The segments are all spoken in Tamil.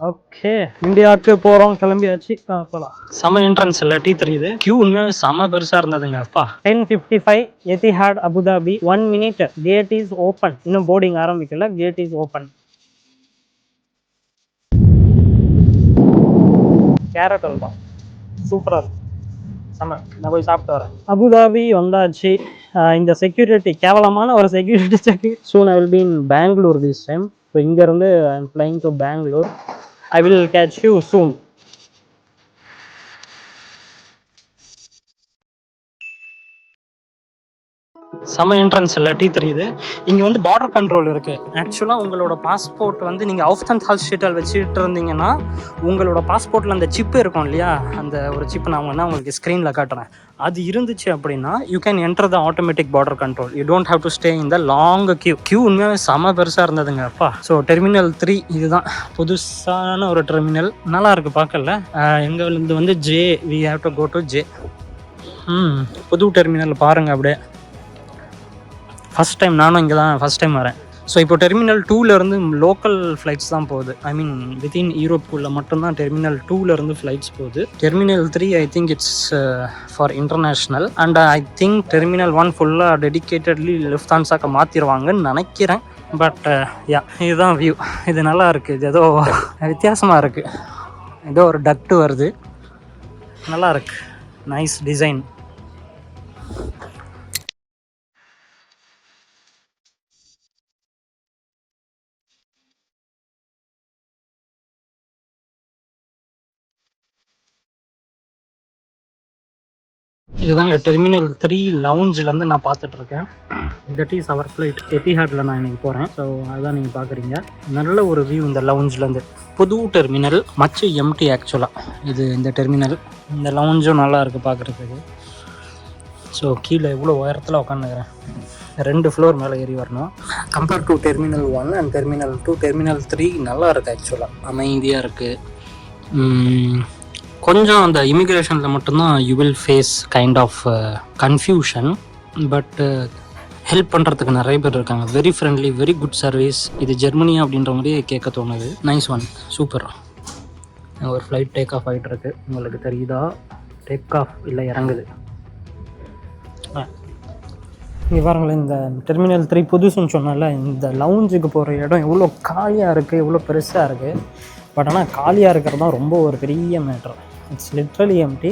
ஓகே, இந்தியாவுக்கு போகிறோம், கிளம்பியாச்சு. போகலாம். செம என்ட்ரன்ஸ் இல்லை டீ தெரியுது. கியூ உண்மையாக செம பெருசாக இருந்ததுங்க. அப்பா 10:55 Etihad Abu Dhabi. 1 minute gate is open. இன்னும் போர்டிங் ஆரம்பிக்கல, gate is open. Carrot halwa சூப்பராக இருக்கும். செம. நான் போய் சாப்பிட்டு வரேன். அபுதாபி வந்தாச்சு. இந்த செக்யூரிட்டி கேவலமான ஒரு security check. Soon I will be in Bangalore this time. So இங்கேருந்து I am flying to Bangalore. I will catch you soon. செம என்ட்ரன்ஸ் இல்லை டீ தெரியுது. இங்கே வந்து பார்டர் கண்ட்ரோல் இருக்குது. ஆக்சுவலாக உங்களோட பாஸ்போர்ட் வந்து நீங்கள் அவுஃப்தன் ஹாஸ்பிட்டல் வச்சுட்டு இருந்தீங்கன்னா உங்களோட பாஸ்போர்ட்டில் அந்த சிப்பு இருக்கும் இல்லையா, அந்த ஒரு சிப்பு நான் வேணா உங்களுக்கு ஸ்க்ரீனில் காட்டுறேன். அது இருந்துச்சு அப்படின்னா you can enter the automatic border control. You don't have to stay in the long queue உண்மையாகவே செம பெருசாக இருந்ததுங்க. அப்பா ஸோ டெர்மினல் 3 இதுதான் புதுசான ஒரு டெர்மினல். நல்லா இருக்குது பார்க்கல. எங்கேருந்து வந்து J, we have to go to J. புது டெர்மினல் பாருங்கள் அப்படியே. ஃபஸ்ட் டைம் நானும் இங்கே தான் ஃபஸ்ட் டைம் வரேன். ஸோ இப்போ டெர்மினல் 2லேருந்து லோக்கல் ஃப்ளைட்ஸ் தான் போகுது. ஐ மீன் வித்தின் யூரோப்புக்குள்ளே மட்டும்தான் டெர்மினல் 2லேருந்து ஃப்ளைட்ஸ் போகுது. Terminal 3 I think it's for international. And I think terminal 1 ஃபுல்லாக டெடிக்கேட்டட்லி லுஃப்தான்ஸாக்க மாற்றிடுவாங்கன்னு நினைக்கிறேன். பட் யா, இதுதான் வியூ. இது நல்லா இருக்குது. இது ஏதோ வித்தியாசமாக இருக்குது. ஏதோ ஒரு டக்ட்டு வருது. நல்லா இருக்குது. Nice design. இதுதாங்க டெர்மினல் 3 லவுஞ்சிலேருந்து நான் பார்த்துட்ருக்கேன். That is our flight. எத்திஹாடில் நான் இன்றைக்கி போகிறேன். ஸோ அதுதான் நீங்கள் பார்க்குறீங்க. நல்ல ஒரு வியூ இந்த லவுஞ்சிலேருந்து. புது டெர்மினல் மச்சு எம்டி ஆக்சுவலாக. இது இந்த டெர்மினல். இந்த லவுஞ்சும் நல்லா இருக்குது பார்க்குறதுக்கு. ஸோ கீழே எவ்வளோ உயரத்தில் உட்காந்துக்கிறேன். 2 ஃப்ளோர் மேலே ஏறி வரணும். Compare to terminal 1 and terminal 2, terminal 3 நல்லா இருக்குது ஆக்சுவலாக. அமைதியாக இருக்குது. கொஞ்சம் அந்த இமிக்ரேஷனில் மட்டும்தான் you will face kind of confusion. But help பண்ணுறதுக்கு நிறைய பேர் இருக்காங்க. Very friendly, very good service. இது ஜெர்மனியா அப்படின்ற மாதிரியே கேட்க தோணுது. Nice one, super. ஒரு ஃப்ளைட் டேக் ஆஃப் ஆகிட்டு இருக்கு. உங்களுக்கு தெரியுதா? டேக் ஆஃப் இல்லை, இறங்குது. இங்கே பாருங்களேன், இந்த டெர்மினல் 3 புதுசுன்னு சொன்னால இந்த லவுஞ்சுக்கு போகிற இடம் எவ்வளோ காலியாக இருக்குது, எவ்வளோ பெருசாக இருக்குது. பட் ஆனால் காலியாக இருக்கிறது தான் ரொம்ப ஒரு பெரிய மேட்ரு. It's literally empty.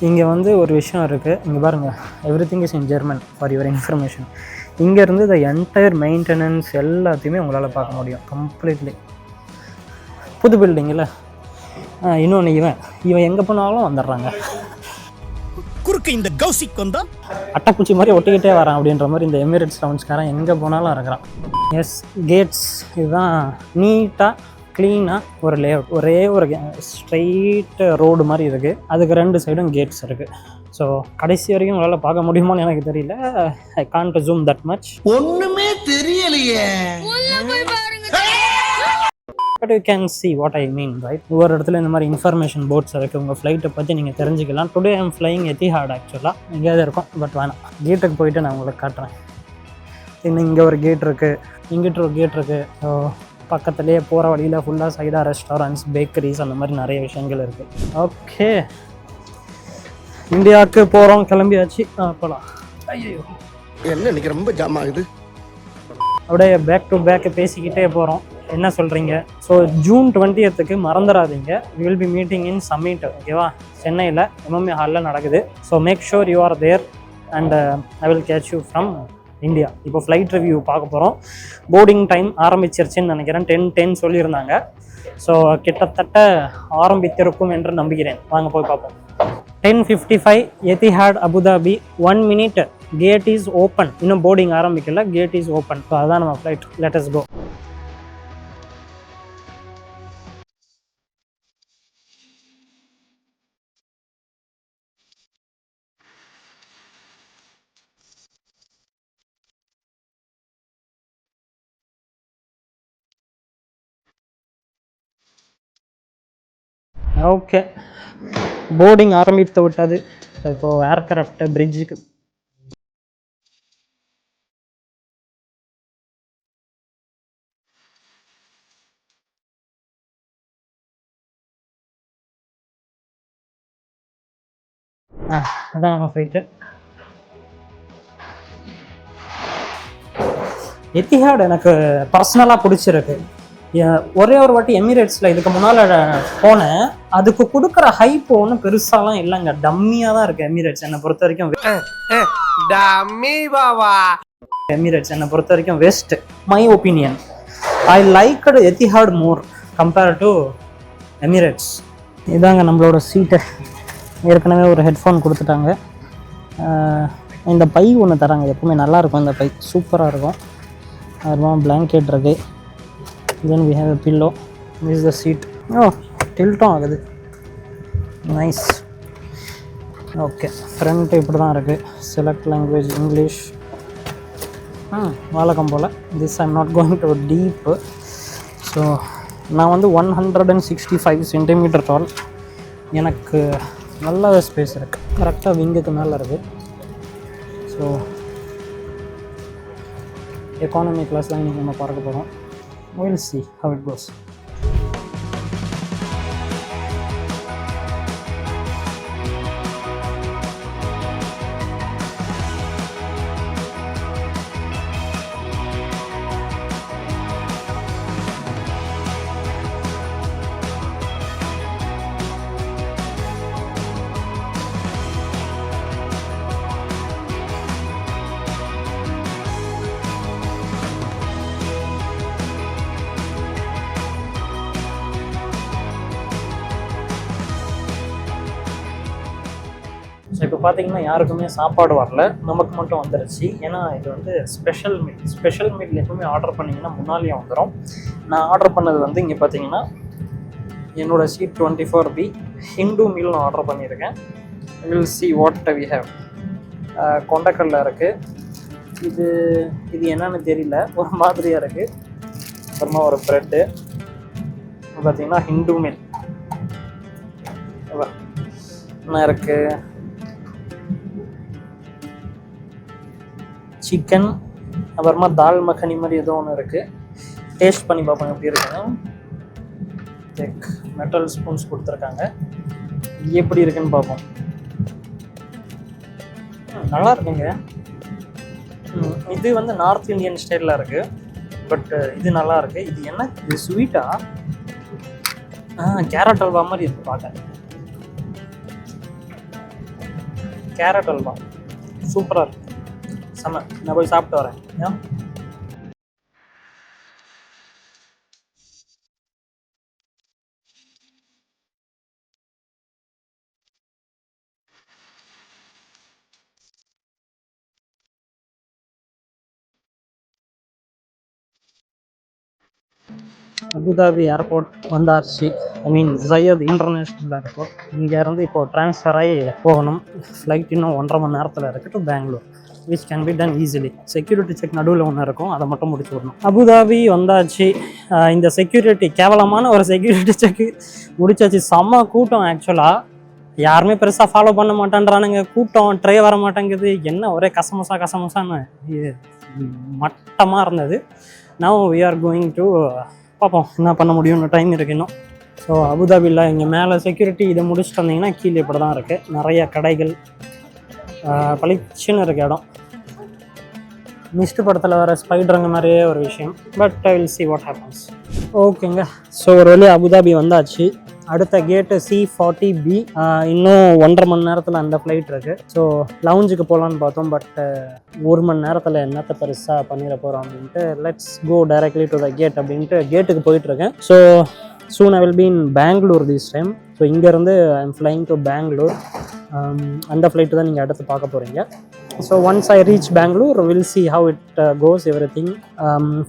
இங்கே வந்து ஒரு விஷயம் இருக்குது. இங்கே பாருங்கள், every thing is in German for your information. இங்கேருந்து இந்த என்டையர் மெயின்டெனன்ஸ் எல்லாத்தையுமே உங்களால் பார்க்க முடியும் கம்ப்ளீட்லி. புது பில்டிங்கில் இன்னொன்று இவன் எங்கே போனாலும் வந்துடுறாங்க. குறுக்கு இந்த கௌசிக் வந்தா அட்டைப்பூச்சி மாதிரி ஒட்டிக்கிட்டே வரான் அப்படின்ற மாதிரி இந்த எமிரேட்ஸ் லவுஞ்ச்காரன் எங்கே போனாலும் இருக்கிறான். எஸ், கேட்ஸ் இதுதான் நீட்டாக க்ளீனாக ஒரு லேஅவுட். ஒரே ஒரு ஸ்ட்ரெயிட் ரோடு மாதிரி இருக்குது. அதுக்கு 2 சைடும் கேட்ஸ் இருக்குது. ஸோ கடைசி வரைக்கும் உங்களால் பார்க்க முடியுமான்னு எனக்கு தெரியல. I can't zoom that much. ஒன்றுமே தெரியலையே. But you can see what I mean, right? ஒவ்வொரு இடத்துல இந்த மாதிரி இன்ஃபர்மேஷன் போர்ட்ஸ் இருக்குது. உங்கள் ஃப்ளைட்டை பற்றி நீங்கள் தெரிஞ்சுக்கலாம். Today I am flying Etihad ஆக்சுவலாக. எங்கேயாவது இருக்கும், பட் வேணாம். கேட்டுக்கு போயிட்டு நான் உங்களுக்கு காட்டுறேன். இன்னும் இங்கே ஒரு கேட் இருக்குது, இங்கிட்ட ஒரு கேட் இருக்குது. ஸோ பக்கத்துலேயே போகிற வழியில் ஃபுல்லாக சைடாக ரெஸ்டாரண்ட்ஸ், பேக்கரிஸ், அந்த மாதிரி நிறைய விஷயங்கள் இருக்குது. ஓகே, இந்தியாவுக்கு போகிறோம், கிளம்பியாச்சு. போகலாம். ஐயோ, என்ன இன்னைக்கு ரொம்ப ஜாம் ஆகுது. அப்படியே பேக் டு பேக்கு பேசிக்கிட்டே போகிறோம். என்ன சொல்கிறீங்க? ஸோ ஜூன் 20க்கு மறந்துடாதீங்க. We will be meeting in summit. ஓகேவா? சென்னையில் எம்எம்ஏ ஹாலில் நடக்குது. So make sure you are there and I will catch you from India. இப்போ ஃப்ளைட் ரிவ்யூ பார்க்க போகிறோம். போர்டிங் டைம் ஆரம்பிச்சிருச்சுன்னு நினைக்கிறேன். 10:10 சொல்லியிருந்தாங்க. ஸோ கிட்டத்தட்ட ஆரம்பித்திருக்கும் என்று நம்புகிறேன். வாங்க போய் பார்ப்போம். 10:55 Etihad Abu Dhabi. 1 minute gate is open. இன்னும் போர்டிங் ஆரம்பிக்கல, கேட் இஸ் ஓப்பன். ஸோ அதுதான் நம்ம flight. Let us go. Okay, boarding ஆரம்பித்து விட்டது. இப்போது ஏர்கிராஃப்ட் பிரிட்ஜுக்கு அதான் நம்ம ஃப்ளைட்டு. எத்திஹாட் எனக்கு பர்சனலாக பிடிச்சிருக்கு. ஒரே ஒரு வாட்டி எமிரேட்ஸில் இதுக்கு முன்னால் போனேன். அதுக்கு கொடுக்குற ஹைப் ஒன்றும் பெருசாலாம் இல்லைங்க, டம்மியாக தான் இருக்குது எமிரேட்ஸ் என்னை பொறுத்த வரைக்கும். எமிரேட்ஸ் என்னை பொறுத்த வரைக்கும் waste, my opinion. I like Etihad more compare to Emirates. இதாங்க நம்மளோட சீட்டு. ஏற்கனவே ஒரு ஹெட்ஃபோன் கொடுத்துட்டாங்க. இந்த பை ஒன்று தராங்க, எப்பவுமே நல்லாயிருக்கும் இந்த பை, சூப்பராக இருக்கும். அதுமா பிளாங்கெட் இருக்கு. Then we have a pillow. This is the seat. டில்ட்டும் ஆகுது, நைஸ். ஓகே, ஃப்ரண்ட் இப்படி தான் இருக்குது. Select language English. வழக்கம் போல். This I'm not going to deep. So நான் வந்து 165 சென்டிமீட்டர் டால். எனக்கு நல்ல ஸ்பேஸ் இருக்குது, கரெக்டாக விங்குக்கு மேலே இருக்குது. ஸோ எக்கானமி கிளாஸ் தான் இன்றைக்கி நம்ம பார்க்க போகிறோம். we'll see how it goes. So இப்போ பார்த்தீங்கன்னா யாருக்குமே சாப்பாடு வரல, நமக்கு மட்டும் வந்துருச்சு. ஏன்னா இது வந்து ஸ்பெஷல் மீல் எப்பவுமே ஆர்டர் பண்ணிங்கன்னா முன்னாலேயே வந்துடும். நான் ஆர்டர் பண்ணது வந்து இங்கே பார்த்தீங்கன்னா என்னோடய சீட் 24B ஹிந்து மீல் நான் ஆர்டர் பண்ணியிருக்கேன். Will see what we have. கொண்டக்கடலை இருக்குது. இது என்னன்னு தெரியல, ஒரு மாதிரியாக இருக்குது. அப்புறமா ஒரு ப்ரெட்டு பார்த்தீங்கன்னா ஹிந்து மீல் என்ன இருக்குது. சிக்கன், அப்புறமா தால் மக்கனி மாதிரி ஏதோ ஒன்று இருக்குது. டேஸ்ட் பண்ணி பார்ப்போம் எப்படி இருக்குன்னு. மெட்டல் ஸ்பூன்ஸ் கொடுத்துருக்காங்க, எப்படி இருக்குன்னு பார்ப்போம். நல்லா இருக்குங்க. இது வந்து நார்த் இந்தியன் ஸ்டைலில் இருக்குது, பட் இது நல்லா இருக்குது. இது என்ன, இது ஸ்வீட்டா? கேரட் அல்வா மாதிரி இருக்குது பார்க்க. கேரட் அல்வா சூப்பராக இருக்குது, செம்ம. நான் போய் சாப்பிட்டு வரேன். அபுதாபி ஏர்போர்ட் வந்தாச்சு. ஐ மீன் ஜயத் இன்டர்நேஷ்னல் ஏர்போர்ட். இங்கேருந்து இப்போது ட்ரான்ஸ்ஃபர் ஆகி போகணும். ஃப்ளைட் இன்னும் 1.5 மணி நேரத்தில் இருக்குது to Bangalore, which can be done easily. Security check நடுவில் ஒன்று இருக்கும், அதை மட்டும் முடிச்சு விடணும். அபுதாபி வந்தாச்சு. இந்த செக்யூரிட்டி கேவலமான ஒரு செக்யூரிட்டி செக்கு முடிச்சாச்சு. செம்ம கூட்டம். ஆக்சுவலாக யாருமே பெருசாக ஃபாலோ பண்ண மாட்டேன்றானுங்க. கூட்டம் ட்ரே வர மாட்டேங்குது. என்ன ஒரே கசமசான்னு மட்டமாக இருந்தது. Now we are going to பார்ப்போம் என்ன பண்ண முடியும்னு. டைம் இருக்குது இன்னும். ஸோ அபுதாபியில் இங்கே மேலே செக்யூரிட்டி இதை முடிச்சுட்டு வந்தீங்கன்னா கீழே இப்படி தான் இருக்குது. நிறைய கடைகள், பளிச்சுன்னு இருக்க இடம். மிஸ்ட் படத்தில் வர ஸ்பைடருங்க மாதிரியே ஒரு விஷயம். But I will see what happens. ஓகேங்க, ஸோ ஒரு வழியாக அபுதாபி வந்தாச்சு. அடுத்த கேட்டு C40B. இன்னும் 1.5 மணி நேரத்தில் அந்த ஃப்ளைட் இருக்குது. ஸோ லவுஞ்சுக்கு போகலான்னு பார்த்தோம், பட் 1 மணி நேரத்தில் என்னத்தை பெருசாக பண்ணிட போகிறோம் அப்படின்ட்டு let's go directly to the gate அப்படின்ட்டு கேட்டுக்கு போயிட்டுருக்கேன். So soon I will be in Bangalore this time. So இங்கேருந்து I am flying to Bangalore. அந்த ஃப்ளைட்டு தான் நீங்கள் அடுத்து பார்க்க போகிறீங்க. So once I reach Bangalore will see how it goes everything.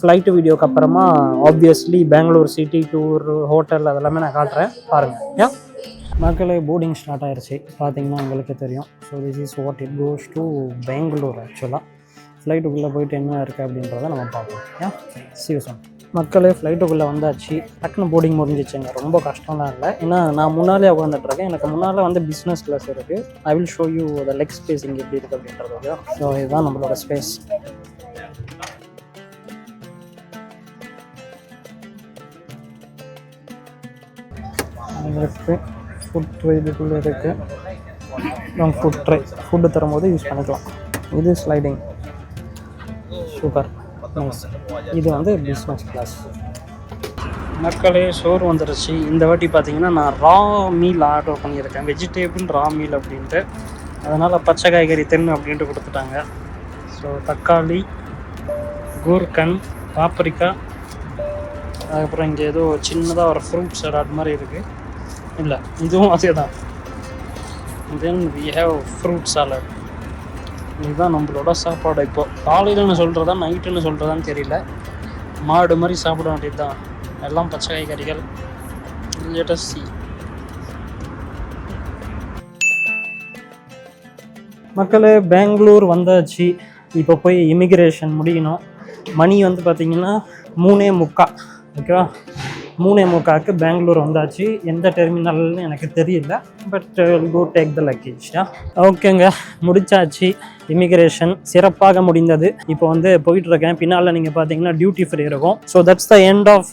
Flight வீடியோக்கு அப்புறமா obviously Bangalore city tour, hotel அதெல்லாமே நான் காட்டுறேன், பாருங்கள். மக்களே போர்டிங் ஸ்டார்ட் ஆயிடுச்சு, பார்த்தீங்கன்னா உங்களுக்கு தெரியும். So this is what it goes to Bangalore. ஆக்சுவலாக ஃப்ளைட்டுக்குள்ளே போயிட்டு என்ன இருக்குது அப்படின்றத நம்ம பார்ப்போம். see you soon. மக்களே ஃப்ளைட்டுக்குள்ளே வந்தாச்சு. டக்குன்னு போர்டிங் முடிஞ்சிச்சுங்க. ரொம்ப கஷ்டம்லாம் இல்லை, ஏன்னா நான் முன்னாலே உட்காந்துட்ருக்கேன். எனக்கு முன்னால் வந்து பிஸ்னஸ் கிளாஸ் இருக்குது. I will show you the leg space இங்கே எப்படி இருக்குது அப்படின்றது. ஸோ இதுதான் நம்மளோட ஸ்பேஸ். இருக்குது ஃபுட் இதுக்குள்ளே இருக்குது. ஃபுட் ட்ரை, ஃபுட்டு தரும்போது யூஸ் பண்ணிக்கலாம். இது ஸ்லைடிங், சூப்பர் நைஸ். இது வந்து பிஸ்னஸ் கிளாஸ். மக்களே சோறு வந்துருச்சு. இந்த வாட்டி பார்த்தீங்கன்னா நான் ரா மீல் ஆர்டர் பண்ணியிருக்கேன், வெஜிடேபிள் ரா மீல் அப்படின்ட்டு. அதனால் பச்சை காய்கறி தென்னு அப்படின்ட்டு கொடுத்துட்டாங்க. ஸோ தக்காளி, கூர்க்கன், பாப்ரிக்கா, அதுக்கப்புறம் இங்கே ஏதோ சின்னதாக ஒரு ஃப்ரூட் சலாட் மாதிரி இருக்குது. இல்லை இதுவும் அதே தான். Then we have fruit salad. இதுதான் நம்மளோட சாப்பாடு. இப்போது காலையில்னு சொல்கிறதா நைட்டுன்னு சொல்கிறதான்னு தெரியல. மாடு மாதிரி சாப்பிட வேண்டியது தான். எல்லாம் பச்சை காய்கறிகள். Let us see. மக்களே பெங்களூர் வந்தாச்சு. இப்போ போய் இமிக்ரேஷன் முடியணும். மணி வந்து பார்த்திங்கன்னா 3:45. ஓகேவா, 3:45க்கு பெங்களூர் வந்தாச்சு. எந்த டெர்மினல்னு எனக்கு தெரியல, but go take the luggage. ஓகேங்க, முடிச்சாச்சு. இமிக்ரேஷன் சிறப்பாக முடிந்தது. இப்போ வந்து போயிட்டுருக்கேன். பின்னால் நீங்கள் பார்த்தீங்கன்னா டியூட்டி ஃப்ரீ இருக்கும். So that's the end of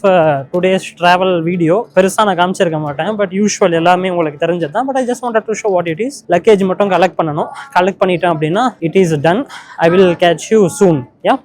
today's travel video. பெருசாக நான் காமிச்சிருக்க மாட்டேன், பட் யூஸ்வல் எல்லாமே உங்களுக்கு தெரிஞ்சது தான். But I just wanted to show what it is. Luggage மட்டும் கலெக்ட் பண்ணணும். கலெக்ட் பண்ணிட்டேன் அப்படின்னா it is done. I will catch you soon. Yeah.